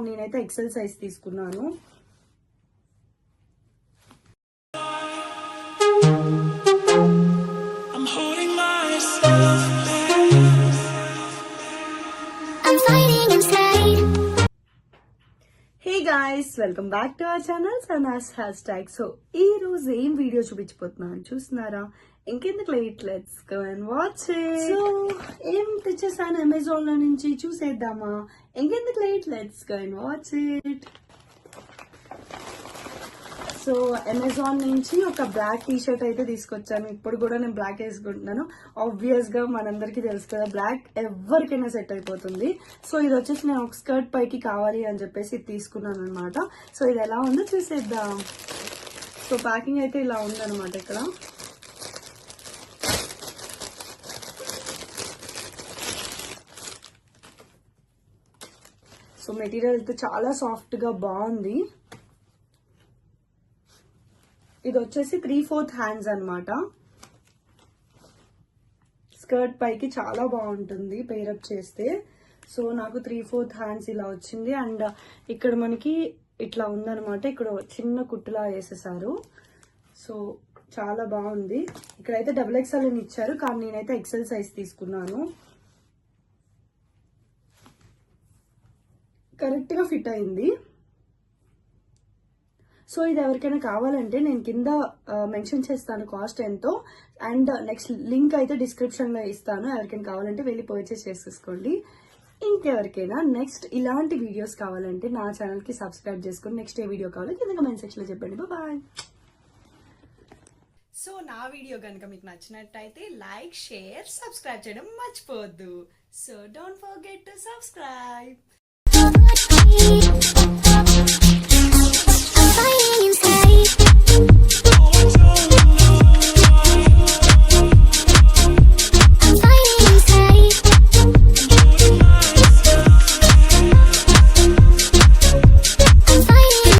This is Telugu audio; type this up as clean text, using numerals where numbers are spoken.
కానీ నేనైతే ఎక్సెల్ సైజ్ తీసుకున్నాను. Hey guys, welcome back to our channel Sanas hash tag. So ఈ రోజు ఏం వీడియో చూపించబోతున్నాను చూస్తున్నారా? ఇంకెందుకు late, let's go and watch it. So ఏం తెచ్చేసాను అమెజాన్ లో నుంచి, చూసేద్దామా? ఇంకెందుకు late, let's go and watch it. So Amazon నుంచి ఒక బ్లాక్ టీ షర్ట్ అయితే తీసుకొచ్చాను. ఇప్పుడు కూడా నేను బ్లాక్ వేసుకుంటున్నాను. ఆబ్వియస్ గా మనందరికీ తెలుసు కదా, బ్లాక్ ఎవరికైనా సెట్ అయిపోతుంది. సో ఇది వచ్చేసి నేను ఒక స్కర్ట్ పైకి కావాలి అని చెప్పేసి ఇది తీసుకున్నాను అనమాట. సో ఇది ఎలా ఉందో చూసేద్దాం. సో ప్యాకింగ్ అయితే ఇలా ఉందన్నమాట. ఇక్కడ సో మెటీరియల్ అయితే చాలా సాఫ్ట్ గా బాగుంది. ఇది వచ్చేసి 3/4 హ్యాండ్స్ అనమాట. స్కర్ట్ పైకి చాలా బాగుంటుంది పేరప్ చేస్తే. సో నాకు 3/4 హ్యాండ్స్ ఇలా వచ్చింది. అండ్ ఇక్కడ మనకి ఇట్లా ఉందనమాట. ఇక్కడ చిన్న కుట్టులా వేసేసారు. సో చాలా బాగుంది. ఇక్కడైతే XXL అని ఇచ్చారు, కానీ నేనైతే ఎక్సెల్ సైజ్ తీసుకున్నాను. కరెక్ట్ గా ఫిట్ అయింది. సో ఇది ఎవరికైనా కావాలంటే నేను కింద మెన్షన్ చేస్తాను కాస్ట్ ఎంతో. అండ్ నెక్స్ట్ లింక్ అయితే డిస్క్రిప్షన్ లో ఇస్తాను. ఎవరికైనా కావాలంటే వెళ్ళి పర్చేస్ చేసేసుకోండి. ఇంకెవరికైనా నెక్స్ట్ ఇలాంటి వీడియోస్ కావాలంటే నా ఛానల్ కి సబ్స్క్రైబ్ చేసుకొని నెక్స్ట్ ఏ వీడియో కావాలో కింద కమెంట్ సెక్షన్ లో చెప్పండి. బాయ్. సో నా వీడియో కనుక మీకు నచ్చినట్టయితే లైక్, షేర్, సబ్స్క్రైబ్ చేయడం మర్చిపోవద్దు. So don't forget to subscribe.